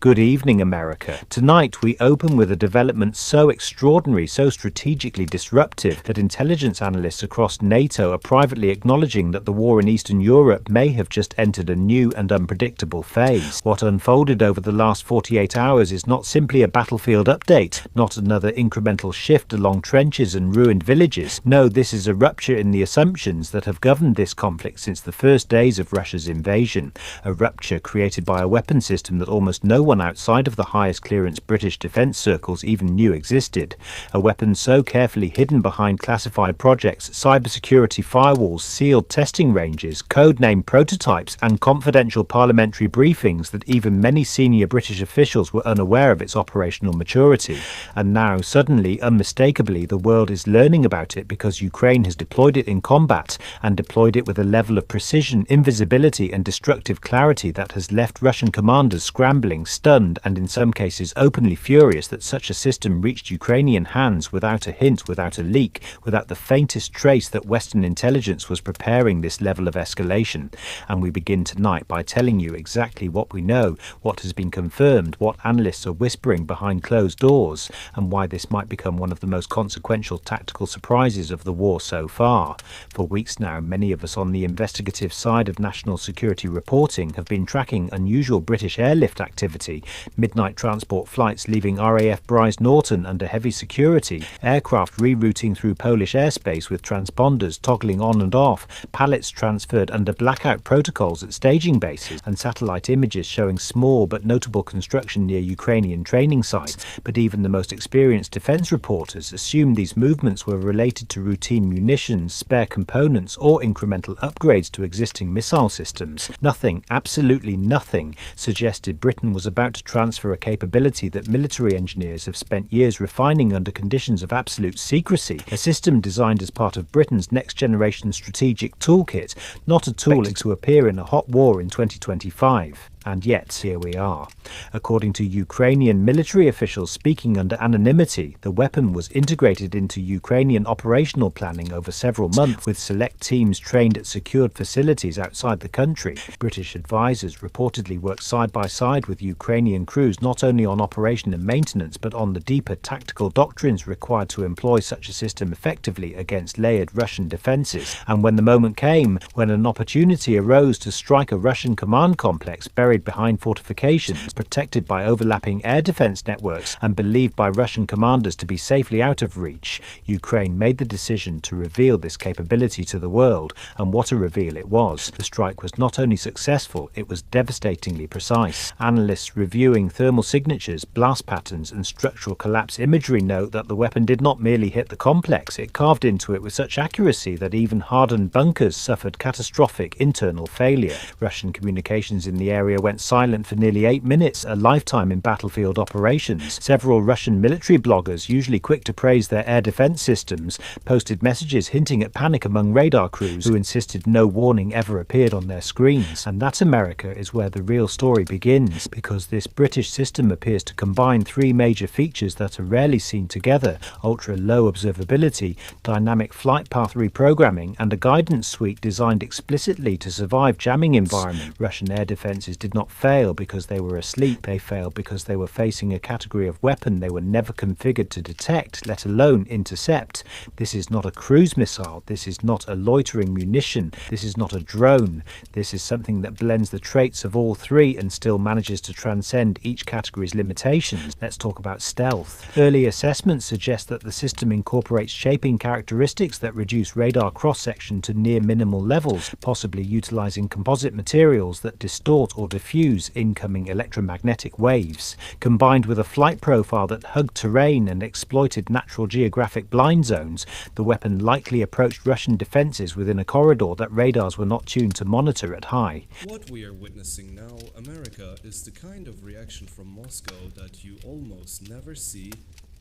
Good evening, America. Tonight we open with a development so extraordinary, so strategically disruptive, that intelligence analysts across NATO are privately acknowledging that the war in Eastern Europe may have just entered a new and unpredictable phase. What unfolded over the last 48 hours is not simply a battlefield update, not another incremental shift along trenches and ruined villages. No, this is a rupture in the assumptions that have governed this conflict since the first days of Russia's invasion. A rupture created by a weapon system that almost no one outside of the highest clearance British defence circles even knew existed. A weapon so carefully hidden behind classified projects, cybersecurity firewalls, sealed testing ranges, code-named prototypes and confidential parliamentary briefings that even many senior British officials were unaware of its operational maturity. And now, suddenly, unmistakably, the world is learning about it because Ukraine has deployed it in combat, and deployed it with a level of precision, invisibility and destructive clarity that has left Russian commanders scrambling, stunned and in some cases openly furious that such a system reached Ukrainian hands without a hint, without a leak, without the faintest trace that Western intelligence was preparing this level of escalation. And we begin tonight by telling you exactly what we know, what has been confirmed, what analysts are whispering behind closed doors, and why this might become one of the most consequential tactical surprises of the war so far. For weeks now, many of us on the investigative side of national security reporting have been tracking unusual British airlift activity, midnight transport flights leaving RAF Bryce Norton under heavy security, aircraft rerouting through Polish airspace with transponders toggling on and off, pallets transferred under blackout protocols at staging bases, and satellite images showing small but notable construction near Ukrainian training sites. But even the most experienced defence reporters assumed these movements were related to routine munitions, spare components or incremental upgrades to existing missile systems. Nothing, absolutely nothing, suggested Britain was about to transfer a capability that military engineers have spent years refining under conditions of absolute secrecy, a system designed as part of Britain's next-generation strategic toolkit, not a tool to appear in a hot war in 2025. And yet, here we are. According to Ukrainian military officials speaking under anonymity, the weapon was integrated into Ukrainian operational planning over several months, with select teams trained at secured facilities outside the country. British advisors reportedly worked side by side with Ukrainian crews not only on operation and maintenance, but on the deeper tactical doctrines required to employ such a system effectively against layered Russian defences. And when the moment came, when an opportunity arose to strike a Russian command complex buried behind fortifications, protected by overlapping air defence networks and believed by Russian commanders to be safely out of reach, Ukraine made the decision to reveal this capability to the world, and what a reveal it was. The strike was not only successful, it was devastatingly precise. Analysts reviewing thermal signatures, blast patterns and structural collapse imagery note that the weapon did not merely hit the complex, it carved into it with such accuracy that even hardened bunkers suffered catastrophic internal failure. Russian communications in the area went silent for nearly 8 minutes, a lifetime in battlefield operations. Several Russian military bloggers, usually quick to praise their air defense systems, posted messages hinting at panic among radar crews who insisted no warning ever appeared on their screens. And that, America, is where the real story begins, because this British system appears to combine three major features that are rarely seen together: ultra-low observability, dynamic flight path reprogramming, and a guidance suite designed explicitly to survive jamming environments. Russian air defenses did not fail because they were asleep. They failed because they were facing a category of weapon they were never configured to detect, let alone intercept. This is not a cruise missile. This is not a loitering munition. This is not a drone. This is something that blends the traits of all three and still manages to transcend each category's limitations. Let's talk about stealth. Early assessments suggest that the system incorporates shaping characteristics that reduce radar cross-section to near minimal levels, possibly utilizing composite materials that distort or diffuse incoming electromagnetic waves. Combined with a flight profile that hugged terrain and exploited natural geographic blind zones, the weapon likely approached Russian defences within a corridor that radars were not tuned to monitor at high. What we are witnessing now, America, is the kind of reaction from Moscow that you almost never see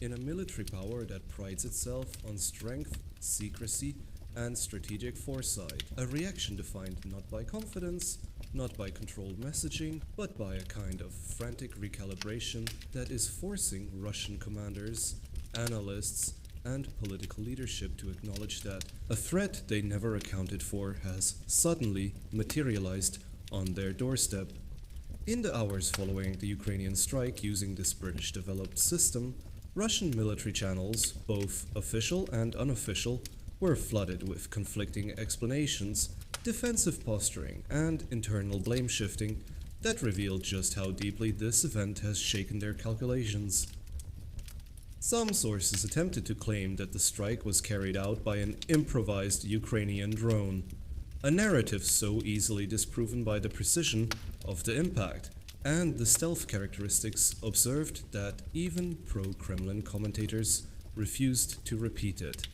in a military power that prides itself on strength, secrecy, and strategic foresight. A reaction defined not by confidence, not by controlled messaging, but by a kind of frantic recalibration that is forcing Russian commanders, analysts, and political leadership to acknowledge that a threat they never accounted for has suddenly materialized on their doorstep. In the hours following the Ukrainian strike using this British-developed system, Russian military channels, both official and unofficial, were flooded with conflicting explanations, defensive posturing, and internal blame shifting that revealed just how deeply this event has shaken their calculations. Some sources attempted to claim that the strike was carried out by an improvised Ukrainian drone, a narrative so easily disproven by the precision of the impact and the stealth characteristics observed that even pro-Kremlin commentators refused to repeat it.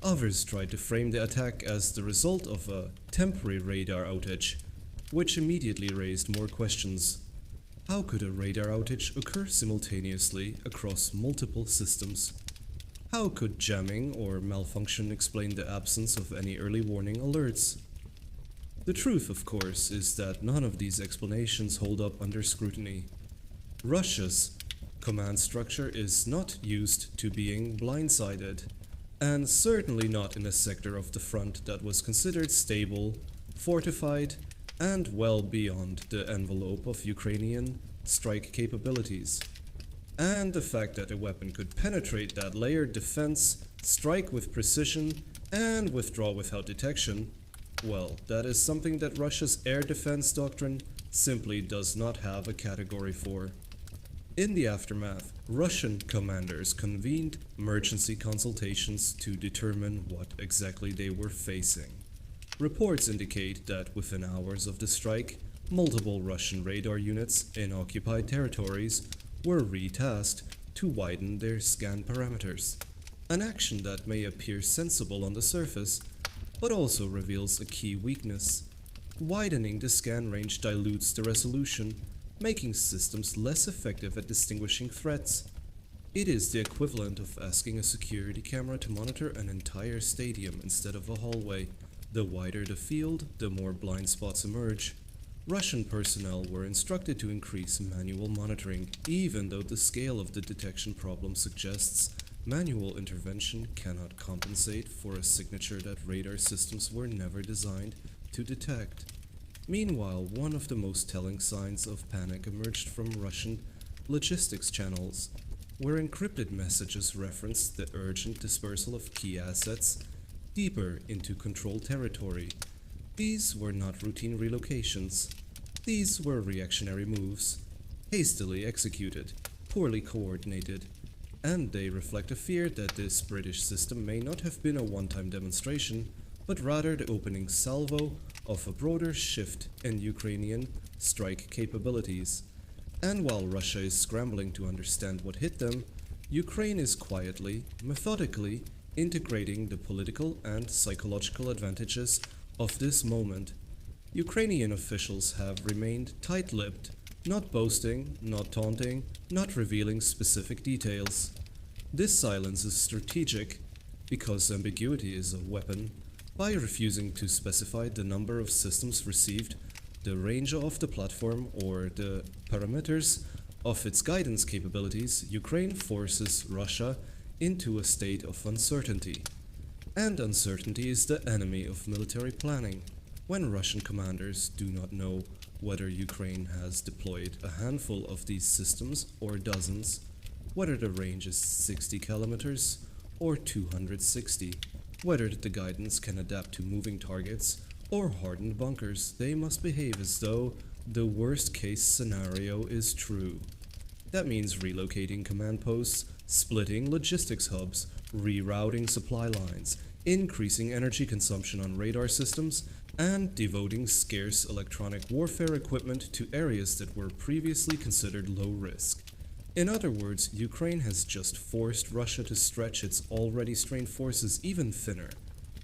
Others tried to frame the attack as the result of a temporary radar outage, which immediately raised more questions. How could a radar outage occur simultaneously across multiple systems? How could jamming or malfunction explain the absence of any early warning alerts? The truth, of course, is that none of these explanations hold up under scrutiny. Russia's command structure is not used to being blindsided, and certainly not in a sector of the front that was considered stable, fortified, and well beyond the envelope of Ukrainian strike capabilities. And the fact that a weapon could penetrate that layered defense, strike with precision, and withdraw without detection, well, that is something that Russia's air defense doctrine simply does not have a category for. In the aftermath, Russian commanders convened emergency consultations to determine what exactly they were facing. Reports indicate that within hours of the strike, multiple Russian radar units in occupied territories were retasked to widen their scan parameters, an action that may appear sensible on the surface, but also reveals a key weakness. Widening the scan range dilutes the resolution, making systems less effective at distinguishing threats. It is the equivalent of asking a security camera to monitor an entire stadium instead of a hallway. The wider the field, the more blind spots emerge. Russian personnel were instructed to increase manual monitoring, even though the scale of the detection problem suggests manual intervention cannot compensate for a signature that radar systems were never designed to detect. Meanwhile, one of the most telling signs of panic emerged from Russian logistics channels, where encrypted messages referenced the urgent dispersal of key assets deeper into controlled territory. These were not routine relocations. These were reactionary moves, hastily executed, poorly coordinated, and they reflect a fear that this British system may not have been a one-time demonstration, but rather the opening salvo of a broader shift in Ukrainian strike capabilities. And while Russia is scrambling to understand what hit them, Ukraine is quietly, methodically integrating the political and psychological advantages of this moment. Ukrainian officials have remained tight-lipped, not boasting, not taunting, not revealing specific details. This silence is strategic because ambiguity is a weapon. By refusing to specify the number of systems received, the range of the platform, or the parameters of its guidance capabilities, Ukraine forces Russia into a state of uncertainty. And uncertainty is the enemy of military planning. When Russian commanders do not know whether Ukraine has deployed a handful of these systems or dozens, whether the range is 60 kilometers or 260, whether the guidance can adapt to moving targets or hardened bunkers, they must behave as though the worst-case scenario is true. That means relocating command posts, splitting logistics hubs, rerouting supply lines, increasing energy consumption on radar systems, and devoting scarce electronic warfare equipment to areas that were previously considered low risk. In other words, Ukraine has just forced Russia to stretch its already strained forces even thinner,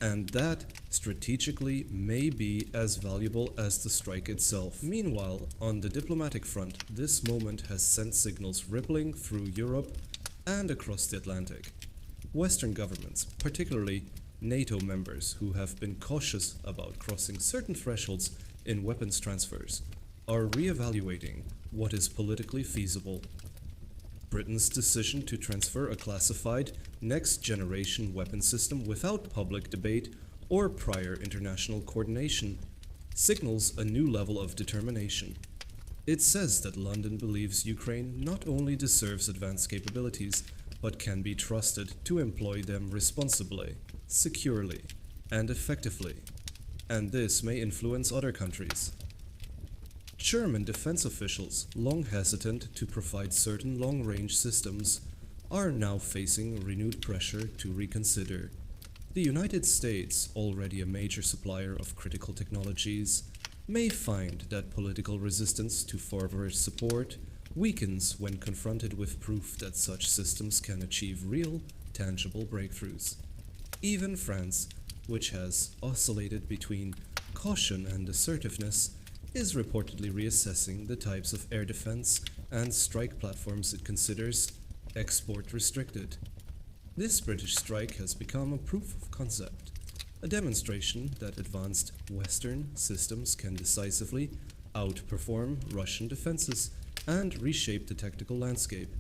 and that, strategically, may be as valuable as the strike itself. Meanwhile, on the diplomatic front, this moment has sent signals rippling through Europe and across the Atlantic. Western governments, particularly NATO members who have been cautious about crossing certain thresholds in weapons transfers, are re-evaluating what is politically feasible. Britain's decision to transfer a classified next-generation weapon system without public debate or prior international coordination signals a new level of determination. It says that London believes Ukraine not only deserves advanced capabilities, but can be trusted to employ them responsibly, securely, and effectively. And this may influence other countries. German defense officials, long hesitant to provide certain long-range systems, are now facing renewed pressure to reconsider. The United States, already a major supplier of critical technologies, may find that political resistance to forward support weakens when confronted with proof that such systems can achieve real, tangible breakthroughs. Even France, which has oscillated between caution and assertiveness, is reportedly reassessing the types of air defense and strike platforms it considers export restricted. This British strike has become a proof of concept, a demonstration that advanced Western systems can decisively outperform Russian defenses and reshape the tactical landscape.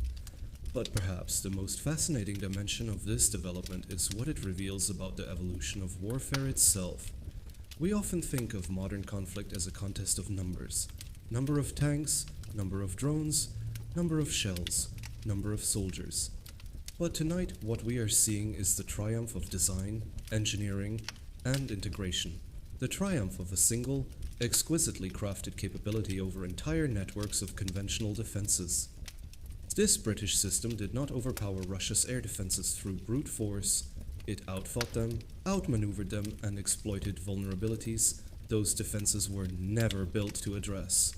But perhaps the most fascinating dimension of this development is what it reveals about the evolution of warfare itself. We often think of modern conflict as a contest of numbers. Number of tanks, number of drones, number of shells, number of soldiers. But tonight, what we are seeing is the triumph of design, engineering, and integration. The triumph of a single, exquisitely crafted capability over entire networks of conventional defenses. This British system did not overpower Russia's air defenses through brute force. It outfought them, outmaneuvered them, and exploited vulnerabilities those defenses were never built to address.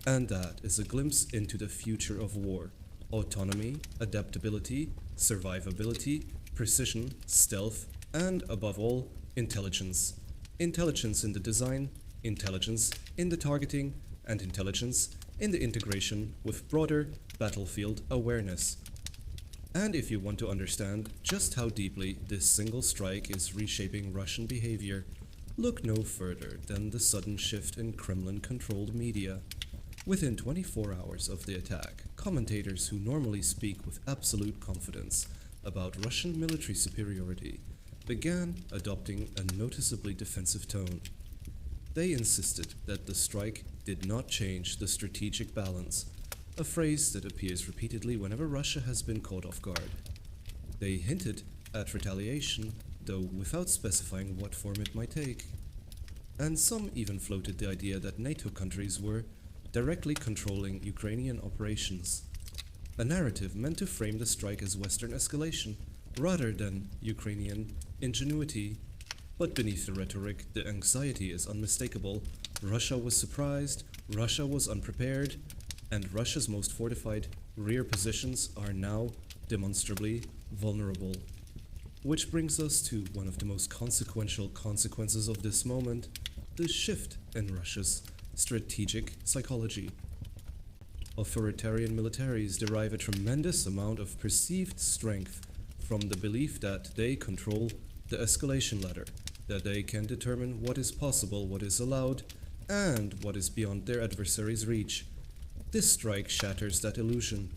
And that is a glimpse into the future of war. Autonomy, adaptability, survivability, precision, stealth, and above all, intelligence. Intelligence in the design, intelligence in the targeting, and intelligence in the integration with broader battlefield awareness. And if you want to understand just how deeply this single strike is reshaping Russian behavior, look no further than the sudden shift in Kremlin-controlled media. Within 24 hours of the attack, commentators who normally speak with absolute confidence about Russian military superiority began adopting a noticeably defensive tone. They insisted that the strike did not change the strategic balance, a phrase that appears repeatedly whenever Russia has been caught off guard. They hinted at retaliation, though without specifying what form it might take. And some even floated the idea that NATO countries were directly controlling Ukrainian operations, a narrative meant to frame the strike as Western escalation rather than Ukrainian ingenuity. But beneath the rhetoric, the anxiety is unmistakable. Russia was surprised, Russia was unprepared, and Russia's most fortified rear positions are now demonstrably vulnerable. Which brings us to one of the most consequential consequences of this moment, the shift in Russia's strategic psychology. Authoritarian militaries derive a tremendous amount of perceived strength from the belief that they control the escalation ladder, that they can determine what is possible, what is allowed, and what is beyond their adversary's reach. This strike shatters that illusion.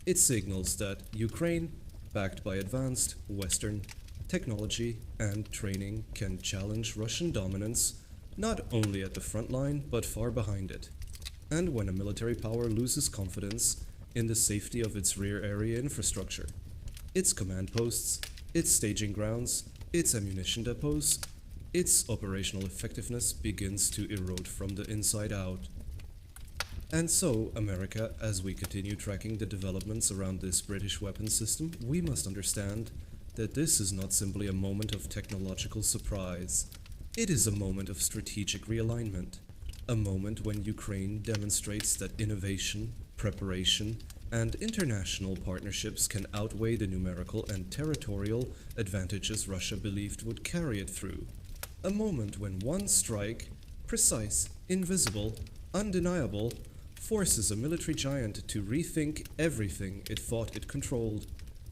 It signals that Ukraine, backed by advanced Western technology and training, can challenge Russian dominance not only at the front line, but far behind it. And when a military power loses confidence in the safety of its rear area infrastructure, its command posts, its staging grounds, its ammunition depots, its operational effectiveness begins to erode from the inside out. And so, America, as we continue tracking the developments around this British weapons system, we must understand that this is not simply a moment of technological surprise. It is a moment of strategic realignment, a moment when Ukraine demonstrates that innovation, preparation, and international partnerships can outweigh the numerical and territorial advantages Russia believed would carry it through. A moment when one strike, precise, invisible, undeniable, forces a military giant to rethink everything it thought it controlled.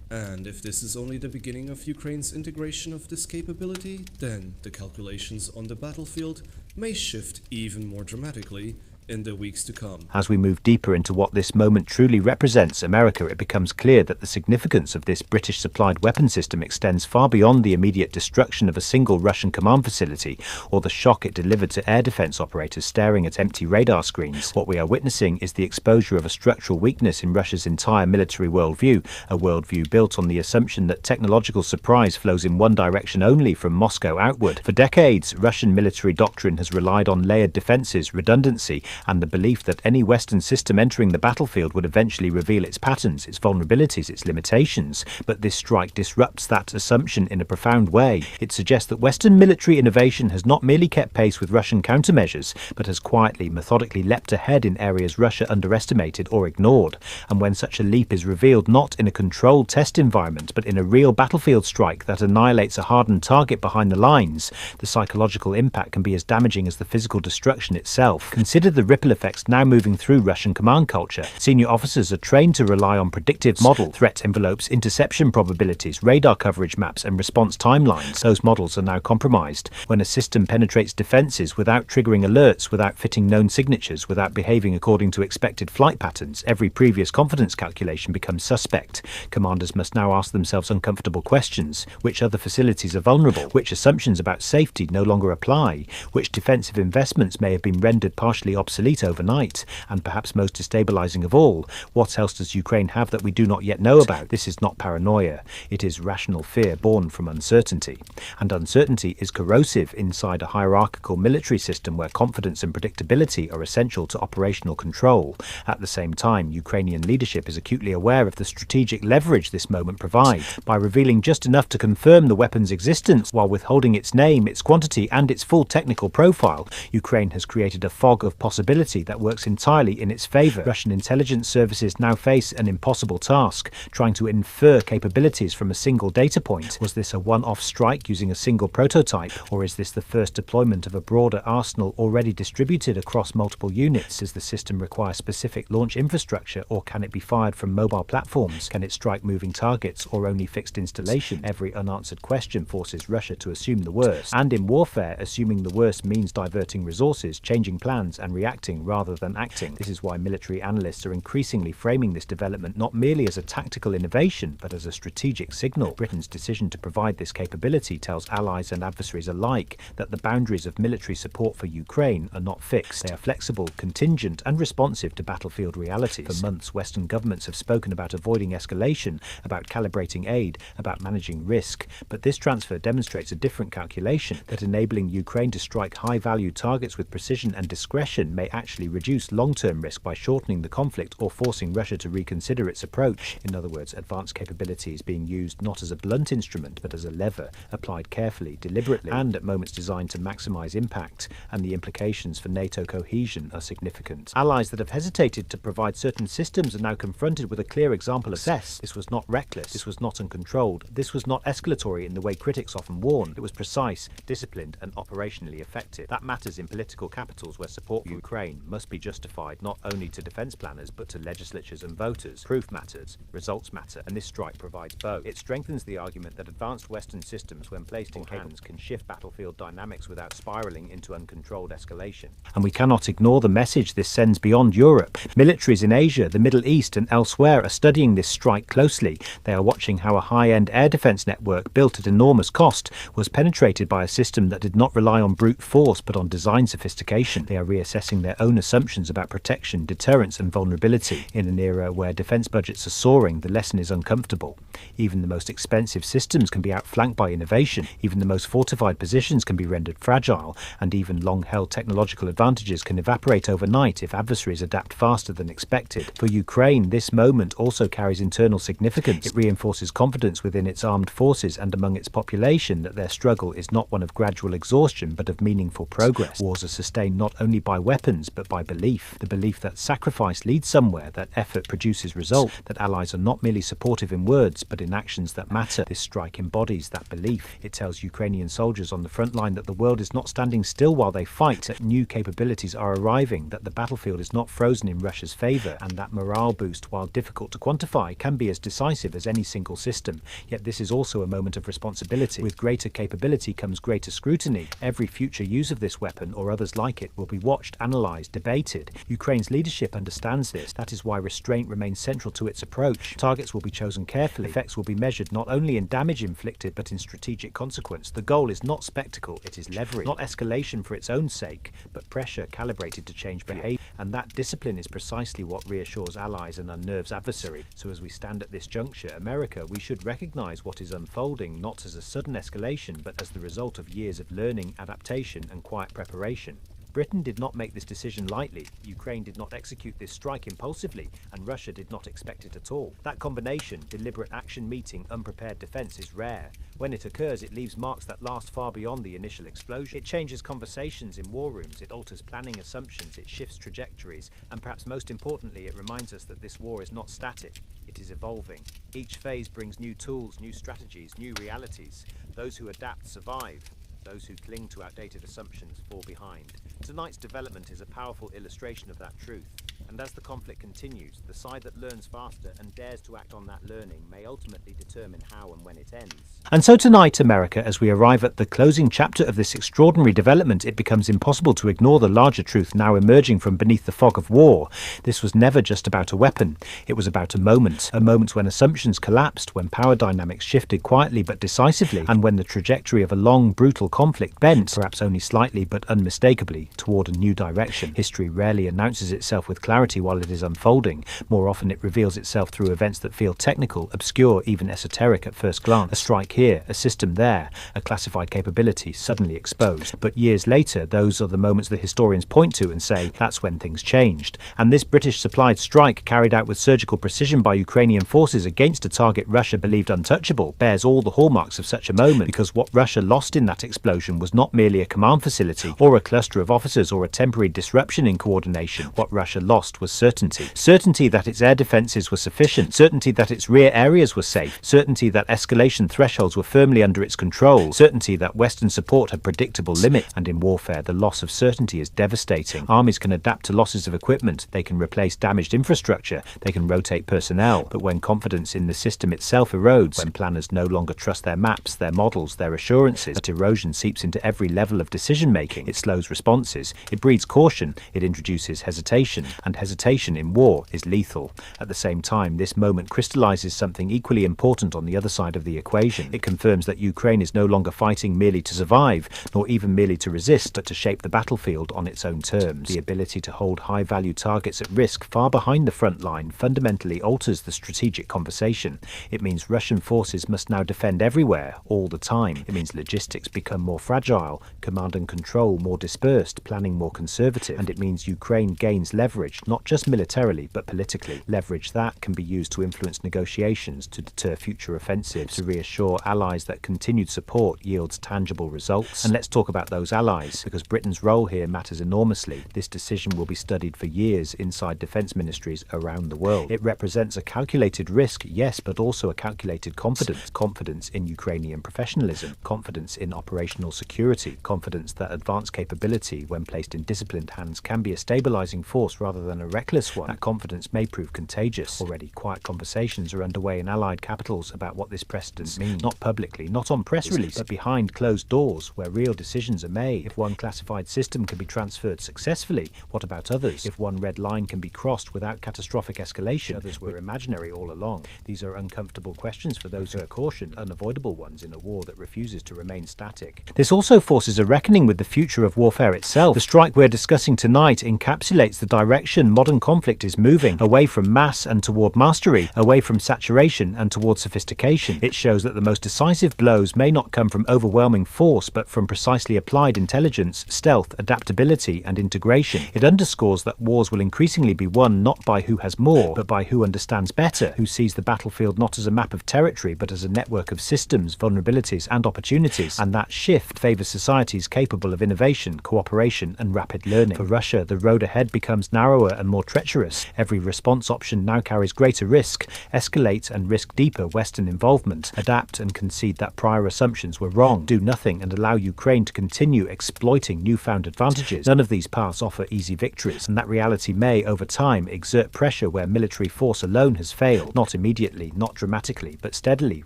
And if this is only the beginning of Ukraine's integration of this capability, then the calculations on the battlefield may shift even more dramatically in the weeks to come. As we move deeper into what this moment truly represents America, it becomes clear that the significance of this British-supplied weapon system extends far beyond the immediate destruction of a single Russian command facility or the shock it delivered to air defense operators staring at empty radar screens. What we are witnessing is the exposure of a structural weakness in Russia's entire military worldview, a worldview built on the assumption that technological surprise flows in one direction only, from Moscow outward. For decades, Russian military doctrine has relied on layered defenses, redundancy, and the belief that any Western system entering the battlefield would eventually reveal its patterns, its vulnerabilities, its limitations. But this strike disrupts that assumption in a profound way. It suggests that Western military innovation has not merely kept pace with Russian countermeasures, but has quietly, methodically leapt ahead in areas Russia underestimated or ignored. And when such a leap is revealed not in a controlled test environment, but in a real battlefield strike that annihilates a hardened target behind the lines, the psychological impact can be as damaging as the physical destruction itself. Consider the ripple effects now moving through Russian command culture. Senior officers are trained to rely on predictive model, threat envelopes, interception probabilities, radar coverage maps, and response timelines. Those models are now compromised. When a system penetrates defenses without triggering alerts, without fitting known signatures, without behaving according to expected flight patterns, every previous confidence calculation becomes suspect. Commanders must now ask themselves uncomfortable questions. Which other facilities are vulnerable? Which assumptions about safety no longer apply? Which defensive investments may have been rendered partially obsolete overnight? And perhaps most destabilizing of all, what else does Ukraine have that we do not yet know about? This is not paranoia. It is rational fear born from uncertainty. And uncertainty is corrosive inside a hierarchical military system where confidence and predictability are essential to operational control. At the same time, Ukrainian leadership is acutely aware of the strategic leverage this moment provides. By revealing just enough to confirm the weapon's existence while withholding its name, its quantity, and its full technical profile, Ukraine has created a fog of possibility that works entirely in its favor. Russian intelligence services now face an impossible task, trying to infer capabilities from a single data point. Was this a one-off strike using a single prototype, or is this the first deployment of a broader arsenal already distributed across multiple units? Does the system require specific launch infrastructure, or can it be fired from mobile platforms? Can it strike moving targets or only fixed installation? Every unanswered question forces Russia to assume the worst. And in warfare, assuming the worst means diverting resources, changing plans, and reacting rather than acting. This is why military analysts are increasingly framing this development not merely as a tactical innovation, but as a strategic signal. Britain's decision to provide this capability tells allies and adversaries alike that the boundaries of military support for Ukraine are not fixed. They are flexible, contingent, and responsive to battlefield realities. For months, Western governments have spoken about avoiding escalation, about calibrating aid, about managing risk. But this transfer demonstrates a different calculation, that enabling Ukraine to strike high-value targets with precision and discretion may actually reduce long-term risk by shortening the conflict or forcing Russia to reconsider its approach. In other words, advanced capability is being used not as a blunt instrument, but as a lever, applied carefully, deliberately, and at moments designed to maximize impact. And the implications for NATO cohesion are significant. Allies that have hesitated to provide certain systems are now confronted with a clear example of success. This was not reckless, this was not uncontrolled, this was not escalatory in the way critics often warn. It was precise, disciplined, and operationally effective. That matters in political capitals where support for Ukraine must be justified not only to defense planners but to legislatures and voters. Proof matters, results matter, and this strike provides both. It strengthens the argument that advanced Western systems, when placed in hands, can shift battlefield dynamics without spiraling into uncontrolled escalation. And we cannot ignore the message this sends beyond Europe. Militaries in Asia, the Middle East, and elsewhere are studying this strike closely. They are watching how a high-end air defense network built at enormous cost was penetrated by a system that did not rely on brute force but on design sophistication. They are reassessing their own assumptions about protection, deterrence, and vulnerability. In an era where defense budgets are soaring, the lesson is uncomfortable. Even the most expensive systems can be outflanked by innovation. Even the most fortified positions can be rendered fragile, and even long-held technological advantages can evaporate overnight if adversaries adapt faster than expected. For Ukraine, this moment also carries internal significance. It reinforces confidence within its armed forces and among its population that their struggle is not one of gradual exhaustion but of meaningful progress. Wars are sustained not only by weapons but by belief. The belief that sacrifice leads somewhere, that effort produces results, that allies are not merely supportive in words but in actions that matter. This strike embodies that belief. It tells Ukrainian soldiers on the front line that the world is not standing still while they fight, that new capabilities are arriving, that the battlefield is not frozen in Russia's favor, and that morale boost, while difficult to quantify, can be as decisive as any single system. Yet this is also a moment of responsibility. With greater capability comes greater scrutiny. Every future use of this weapon or others like it will be watched, analyzed, analysed, debated. Ukraine's leadership understands this. That is why restraint remains central to its approach. Targets will be chosen carefully. Effects will be measured not only in damage inflicted but in strategic consequence. The goal is not spectacle, it is leverage. Not escalation for its own sake, but pressure calibrated to change behaviour. And that discipline is precisely what reassures allies and unnerves adversaries. So as we stand at this juncture, America, we should recognise what is unfolding not as a sudden escalation, but as the result of years of learning, adaptation and quiet preparation. Britain did not make this decision lightly, Ukraine did not execute this strike impulsively, and Russia did not expect it at all. That combination, deliberate action meeting unprepared defence, is rare. When it occurs, it leaves marks that last far beyond the initial explosion. It changes conversations in war rooms, it alters planning assumptions, it shifts trajectories, and perhaps most importantly, it reminds us that this war is not static, it is evolving. Each phase brings new tools, new strategies, new realities. Those who adapt survive. Those who cling to outdated assumptions fall behind. Tonight's development is a powerful illustration of that truth. And as the conflict continues, the side that learns faster and dares to act on that learning may ultimately determine how and when it ends. And so tonight, America, as we arrive at the closing chapter of this extraordinary development, it becomes impossible to ignore the larger truth now emerging from beneath the fog of war. This was never just about a weapon. It was about a moment when assumptions collapsed, when power dynamics shifted quietly but decisively, and when the trajectory of a long, brutal conflict bent, perhaps only slightly but unmistakably, toward a new direction. History rarely announces itself with clarity while it is unfolding. More often it reveals itself through events that feel technical, obscure, even esoteric at first glance. A strike here, a system there, a classified capability suddenly exposed. But years later, those are the moments that historians point to and say, that's when things changed. And this British-supplied strike, carried out with surgical precision by Ukrainian forces against a target Russia believed untouchable, bears all the hallmarks of such a moment, because what Russia lost in that explosion was not merely a command facility, or a cluster of officers, or a temporary disruption in coordination. What Russia lost was certainty. Certainty that its air defences were sufficient, certainty that its rear areas were safe, certainty that escalation thresholds were firmly under its control, certainty that Western support had predictable limits. And in warfare, the loss of certainty is devastating. Armies can adapt to losses of equipment, they can replace damaged infrastructure, they can rotate personnel, but when confidence in the system itself erodes, when planners no longer trust their maps, their models, their assurances, that erosion seeps into every level of decision-making, it slows responses, it breeds caution, it introduces hesitation, and hesitation in war is lethal. At the same time, this moment crystallizes something equally important on the other side of the equation. It confirms that Ukraine is no longer fighting merely to survive, nor even merely to resist, but to shape the battlefield on its own terms. The ability to hold high-value targets at risk far behind the front line fundamentally alters the strategic conversation. It means Russian forces must now defend everywhere, all the time. It means logistics become more fragile, command and control more dispersed, planning more conservative, and it means Ukraine gains leverage, not just militarily, but politically. Leverage that can be used to influence negotiations, to deter future offensives, to reassure allies that continued support yields tangible results. And let's talk about those allies, because Britain's role here matters enormously. This decision will be studied for years inside defence ministries around the world. It represents a calculated risk, yes, but also a calculated confidence. Confidence in Ukrainian professionalism, confidence in operational security, confidence that advanced capability, when placed in disciplined hands, can be a stabilising force rather than a reckless one. That confidence may prove contagious. Already quiet conversations are underway in allied capitals about what this precedent means. Not publicly, not on press release, but behind closed doors where real decisions are made. If one classified system can be transferred successfully, what about others? If one red line can be crossed without catastrophic escalation, others were imaginary all along. These are uncomfortable questions for those who are cautioned, unavoidable ones in a war that refuses to remain static. This also forces a reckoning with the future of warfare itself. The strike we're discussing tonight encapsulates the direction modern conflict is moving, away from mass and toward mastery, away from saturation and toward sophistication. It shows that the most decisive blows may not come from overwhelming force, but from precisely applied intelligence, stealth, adaptability, and integration. It underscores that wars will increasingly be won not by who has more, but by who understands better, who sees the battlefield not as a map of territory, but as a network of systems, vulnerabilities, and opportunities. And that shift favours societies capable of innovation, cooperation, and rapid learning. For Russia, the road ahead becomes narrower and more treacherous. Every response option now carries greater risk, escalate and risk deeper Western involvement, adapt and concede that prior assumptions were wrong, do nothing and allow Ukraine to continue exploiting newfound advantages. None of these paths offer easy victories, and that reality may, over time, exert pressure where military force alone has failed, not immediately, not dramatically, but steadily,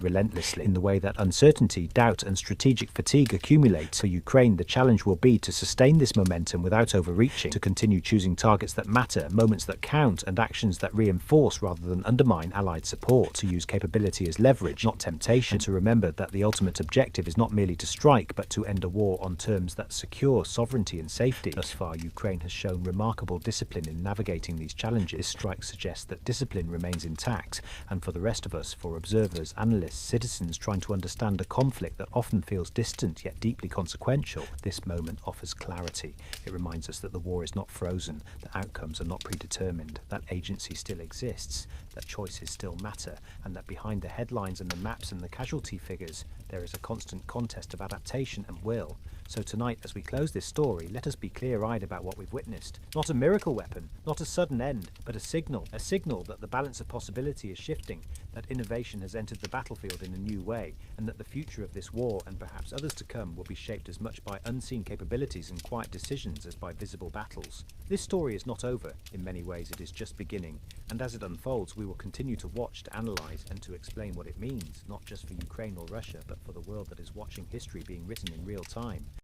relentlessly. In the way that uncertainty, doubt and strategic fatigue accumulate, for Ukraine the challenge will be to sustain this momentum without overreaching, to continue choosing targets that matter, moments that count, and actions that reinforce rather than undermine Allied support, to use capability as leverage, not temptation, and to remember that the ultimate objective is not merely to strike, but to end a war on terms that secure sovereignty and safety. Thus far, Ukraine has shown remarkable discipline in navigating these challenges. This strike suggests that discipline remains intact, and for the rest of us, for observers, analysts, citizens trying to understand a conflict that often feels distant yet deeply consequential, this moment offers clarity. It reminds us that the war is not frozen, that outcomes are not predetermined, that agency still exists, that choices still matter, and that behind the headlines and the maps and the casualty figures, there is a constant contest of adaptation and will. So tonight, as we close this story, let us be clear-eyed about what we've witnessed. Not a miracle weapon, not a sudden end, but a signal that the balance of possibility is shifting, that innovation has entered the battlefield in a new way, and that the future of this war, and perhaps others to come, will be shaped as much by unseen capabilities and quiet decisions as by visible battles. This story is not over. In many ways, it is just beginning, and as it unfolds, we will continue to watch, to analyze, and to explain what it means, not just for Ukraine or Russia, but for the world that is watching history being written in real time.